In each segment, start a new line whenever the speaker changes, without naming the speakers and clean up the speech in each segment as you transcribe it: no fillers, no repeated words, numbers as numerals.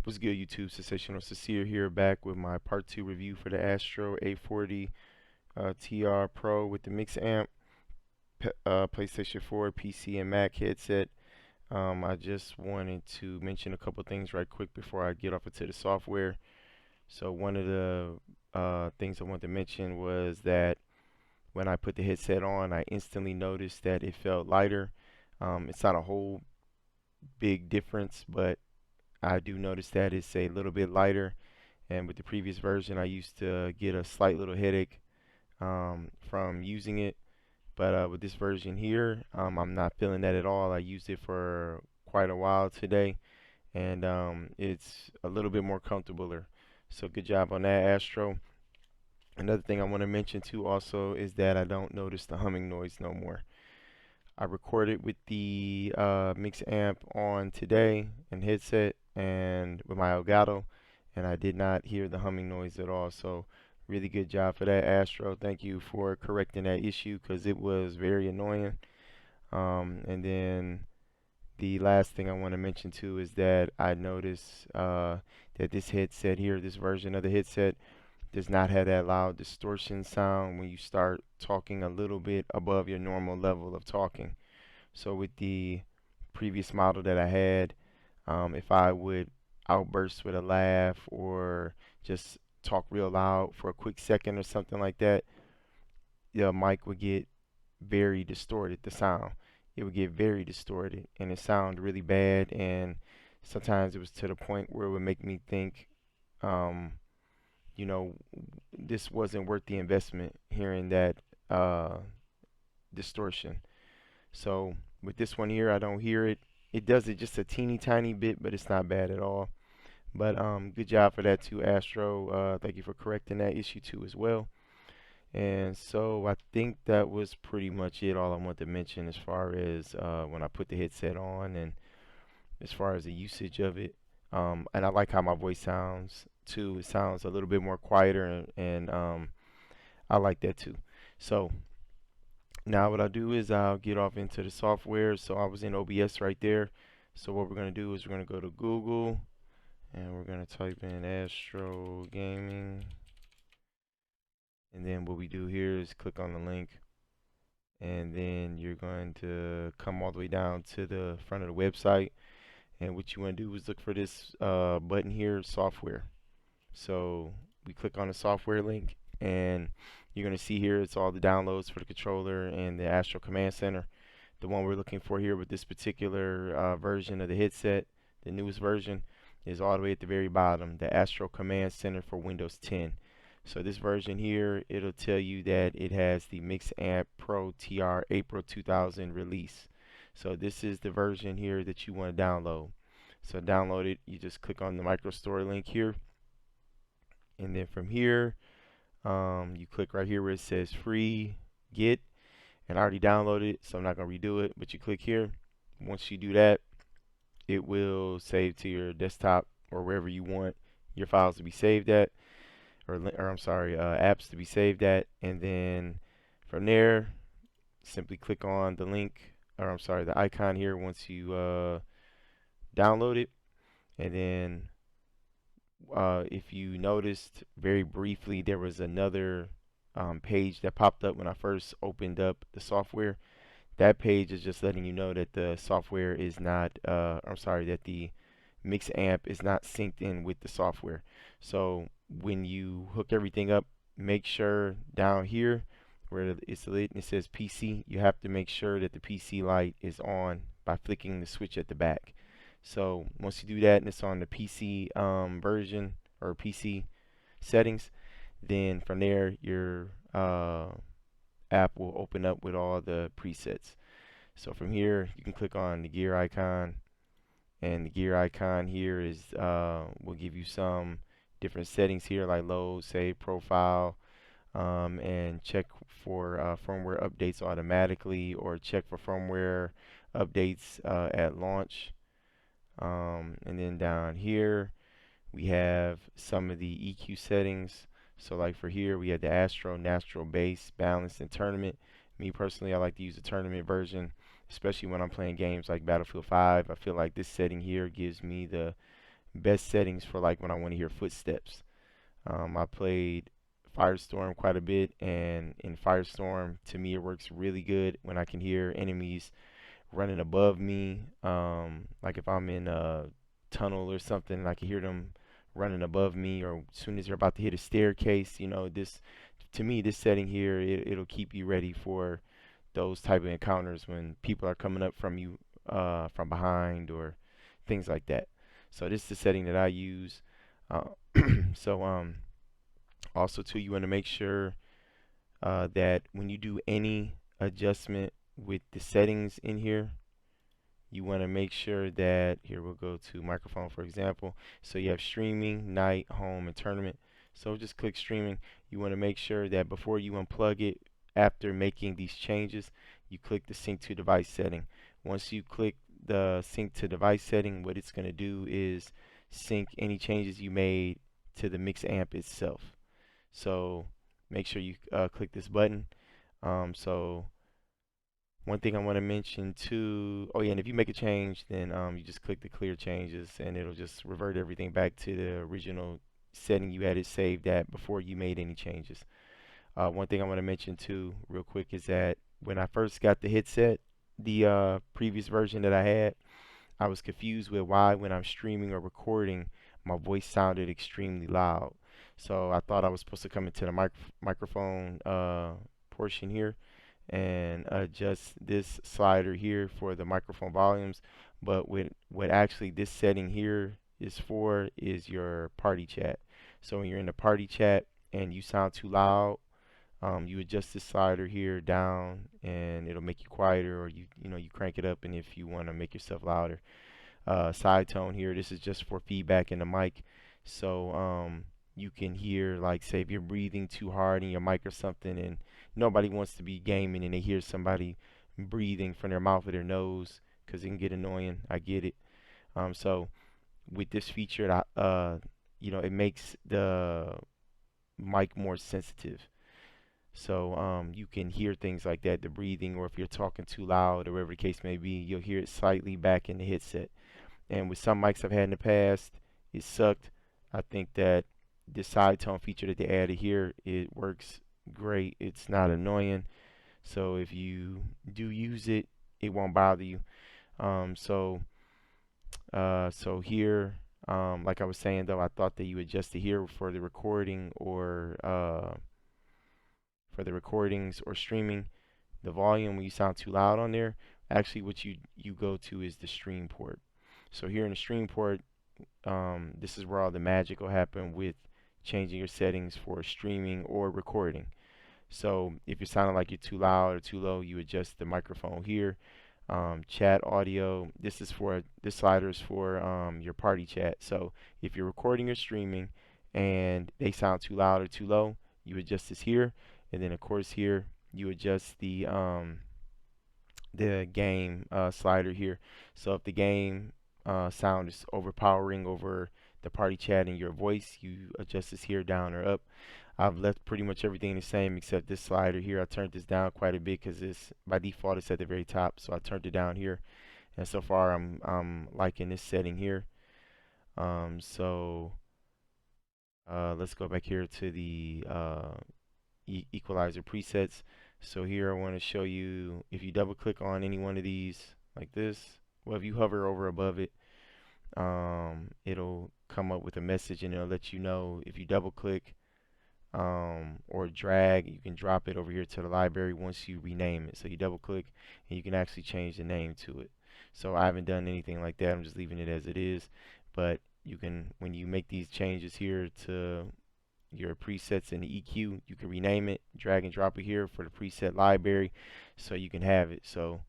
What's good, YouTube? Sensational Sincere here, back with my part 2 review for the ASTRO A40 TR Pro with the MixAmp PlayStation 4, PC, and Mac headset. I just wanted to mention a couple things right quick before I get off into the software. So one of the things I wanted to mention was that when I put the headset on, I instantly noticed that it felt lighter. It's not a whole big difference, but I do notice that it's a little bit lighter. And with the previous version, I used to get a slight little headache from using it. But with this version here, I'm not feeling that at all. I used it for quite a while today, and it's a little bit more comfortable. So good job on that, Astro. Another thing I want to mention too also is that I don't notice the humming noise no more. I recorded with the Mix Amp on today and headset and with my Elgato, and I did not hear the humming noise at all. So really good job for that, Astro. Thank you for correcting that issue because it was very annoying. And then the last thing I want to mention too is that I noticed that this headset here, this version of the headset, does not have that loud distortion sound when you start talking a little bit above your normal level of talking. So with the previous model that I had, if I would outburst with a laugh or just talk real loud for a quick second or something like that, the mic would get very distorted, the sound. It would get very distorted and it sounded really bad, and sometimes it was to the point where it would make me think, um, you know, this wasn't worth the investment hearing that distortion. So with this one here, I don't hear it. It does it just a teeny tiny bit, but it's not bad at all. But good job for that too, Astro. Thank you for correcting that issue too as well. And so I think that was pretty much it. All I want to mention as far as when I put the headset on and as far as the usage of it. And I like how my voice sounds too. It sounds a little bit more quieter, and I like that too. So now what I'll do is I'll get off into the software. So I was in OBS right there. So what we're going to do is we're going to go to Google and we're going to type in Astro Gaming. And then what we do here is click on the link. And then you're going to come all the way down to the front of the website. And what you want to do is look for this button here, software. So we click on the software link, and you're going to see here it's all the downloads for the controller and the Astro Command Center. The one we're looking for here with this particular version of the headset, the newest version, is all the way at the very bottom, the Astro Command Center for Windows 10. So this version here, it'll tell you that it has the MixAmp Pro TR April 2000 release. So this is the version here that you want to download. So download it, you just click on the microstore link here. And then from here, you click right here where it says free get. And I already downloaded it, so I'm not going to redo it. But you click here. Once you do that, it will save to your desktop or wherever you want your files to be saved at. Or I'm sorry, apps to be saved at. And then from there, simply click on the link, or I'm sorry, the icon here once you download it. And then if you noticed very briefly, there was another page that popped up when I first opened up the software. That page is just letting you know that the software is not, I'm sorry, that the MixAmp is not synced in with the software. So when you hook everything up, make sure down here where it's lit and it says PC, you have to make sure that the PC light is on by flicking the switch at the back. So once you do that and it's on the PC version or PC settings, then from there your app will open up with all the presets. So from here you can click on the gear icon, and the gear icon here is will give you some different settings here like load, save, profile, and check for firmware updates automatically, or check for firmware updates at launch. And then down here we have some of the EQ settings. So like for here we have the Astro, Natural, Bass, Balance, and Tournament. Me personally, I like to use the tournament version, especially when I'm playing games like Battlefield 5. I feel like this setting here gives me the best settings for like when I want to hear footsteps. I played Firestorm quite a bit, and in Firestorm, to me, it works really good when I can hear enemies running above me. Like if I'm in a tunnel or something, I can hear them running above me, or as soon as they're about to hit a staircase, this to me, this setting here, it'll keep you ready for those type of encounters when people are coming up from you from behind or things like that. So this is the setting that I use. Uh, so also too, you want to make sure that when you do any adjustment with the settings in here, you want to make sure that here we'll go to microphone for example. So you have streaming, night, home, and tournament. So just click streaming. You want to make sure that before you unplug it, after making these changes, you click the sync to device setting. Once you click the sync to device setting, what it's going to do is sync any changes you made to the MixAmp itself. So make sure you click this button. So one thing I want to mention too, oh yeah, and if you make a change, then you just click the clear changes and it'll just revert everything back to the original setting you had it saved at before you made any changes. One thing I want to mention too, real quick, is that when I first got the headset, the previous version that I had, I was confused with why when I'm streaming or recording, my voice sounded extremely loud. So I thought I was supposed to come into the microphone portion here and adjust this slider here for the microphone volumes. But what actually this setting here is for is your party chat. So when you're in the party chat and you sound too loud, you adjust this slider here down and it'll make you quieter, or you crank it up, and if you want to make yourself louder. Side tone here, this is just for feedback in the mic. So you can hear, like, say if you're breathing too hard in your mic or something, and nobody wants to be gaming and they hear somebody breathing from their mouth or their nose, because it can get annoying. I get it. So with this feature, it makes the mic more sensitive. So you can hear things like that, the breathing, or if you're talking too loud or whatever the case may be, you'll hear it slightly back in the headset. And with some mics I've had in the past, it sucked. I think that this side tone feature that they added here, it works great. It's not annoying. So if you do use it, it won't bother you. So here, like I was saying though, I thought that you adjust it here for the recording or for the recordings or streaming the volume when you sound too loud on there. Actually, what you go to is the stream port. So here in the stream port, this is where all the magic will happen with changing your settings for streaming or recording. So if you're sounding like you're too loud or too low, you adjust the microphone here. Chat audio, this slider is for your party chat. So if you're recording or streaming and they sound too loud or too low, you adjust this here. And then of course here you adjust the game slider here. So if the game sound is overpowering over the party chat and your voice, you adjust this here down or up. I've left pretty much everything the same except this slider here. I turned this down quite a bit because it's by default it's at the very top, so I turned it down here. And so far I'm liking this setting here. So let's go back here to the equalizer presets. So here I want to show you, if you double click on any one of these like this, well, if you hover over above it, it'll come up with a message and it'll let you know. If you double click or drag, you can drop it over here to the library once you rename it. So you double click and you can actually change the name to it. So I haven't done anything like that. I'm just leaving it as it is. But you can, when you make these changes here to your presets in the EQ, you can rename it, drag and drop it here for the preset library, so you can have it. So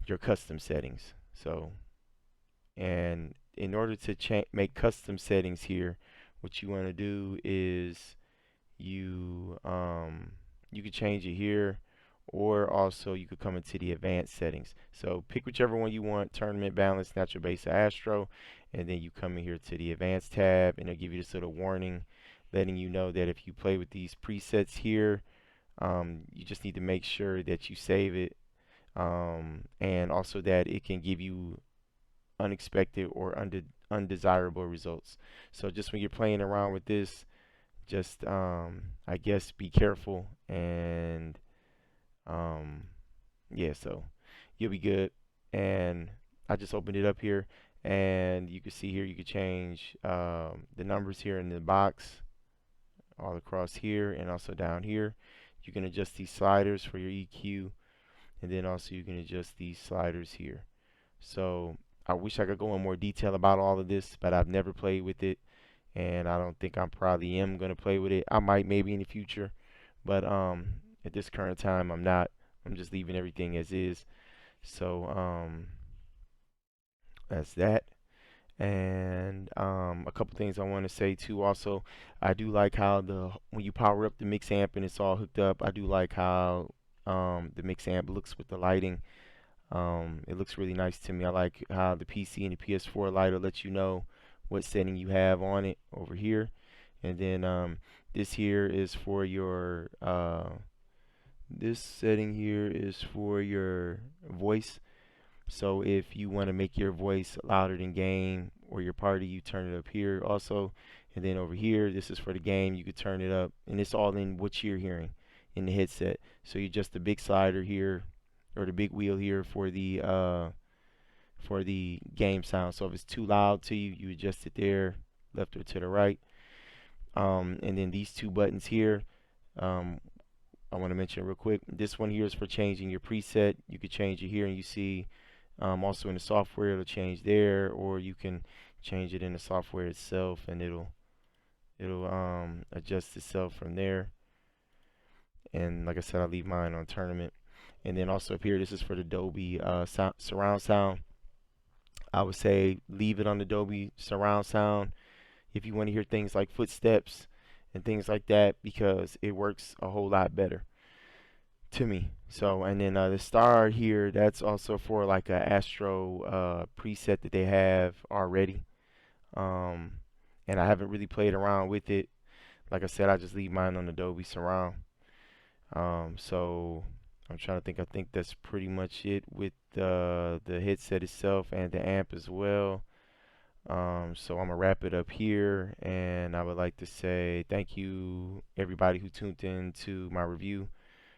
your custom settings. So, and in order to make custom settings here, what you want to do is you could change it here, or also you could come into the advanced settings. So pick whichever one you want: tournament, balance, natural bass, or Astro, and then you come in here to the advanced tab and it'll give you this little warning letting you know that if you play with these presets here, you just need to make sure that you save it, and also that it can give you unexpected or undesirable results. So just when you're playing around with this, just I guess be careful and um, yeah, so you'll be good. And I just opened it up here, and you can see here you can change the numbers here in the box all across here and also down here. You can adjust these sliders for your EQ, and then also you can adjust these sliders here. So I wish I could go in more detail about all of this, but I've never played with it, and I don't think I probably am gonna play with it. I might maybe in the future, but at this current time I'm not. I'm just leaving everything as is. So that's that. And a couple things I want to say too. Also, I do like how the when you power up the mix amp and it's all hooked up. I do like how the mix amp looks with the lighting. It looks really nice to me. I like how the PC and the PS4 lighter lets you know what setting you have on it over here. And then this here is for your this setting here is for your voice. So if you want to make your voice louder than game or your party, you turn it up here also. And then over here, this is for the game. You could turn it up, and it's all in what you're hearing in the headset. So you just the big slider here or the big wheel here for the game sound. So if it's too loud to you, you adjust it there, left or to the right. And then these two buttons here, um, I want to mention real quick. This one here is for changing your preset. You could change it here, and you see also in the software it'll change there, or you can change it in the software itself, and it'll adjust itself from there. And like I said, I leave mine on tournament. And then also up here, this is for the Dolby surround sound. I would say leave it on the Dolby surround sound if you want to hear things like footsteps and things like that, because it works a whole lot better to me. So, and then the star here, that's also for like a Astro preset that they have already. Um, and I haven't really played around with it. Like I said, I just leave mine on Adobe Surround. So I'm trying to think. I think that's pretty much it with the headset itself and the amp as well. So I'm gonna wrap it up here, and I would like to say thank you everybody who tuned in to my review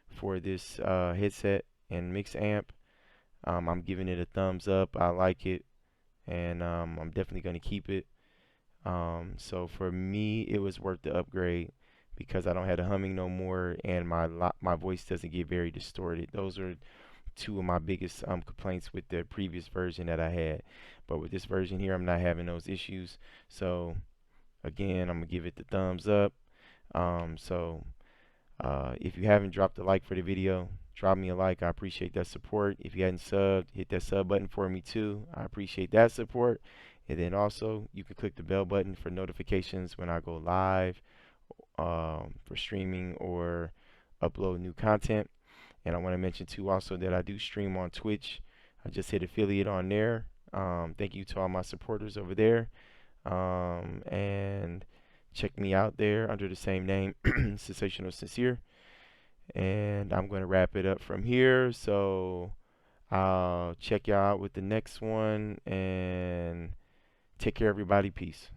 for this headset and mix amp. I'm giving it a thumbs up. I like it, and I'm definitely going to keep it. So for me, it was worth the upgrade because I don't have the humming no more, and my voice doesn't get very distorted. Those are two of my biggest complaints with the previous version that I had. But with this version here, I'm not having those issues. So again, I'm gonna give it the thumbs up. So if you haven't dropped a like for the video, drop me a like. I appreciate that support. If you hadn't subbed, hit that sub button for me too. I appreciate that support. And then also, you can click the bell button for notifications when I go live for streaming or upload new content. And I want to mention too also that I do stream on Twitch. I just hit affiliate on there. Thank you to all my supporters over there. And check me out there under the same name, Sensational Sincere. And I'm going to wrap it up from here. So I'll check y'all out with the next one. And take care, everybody. Peace.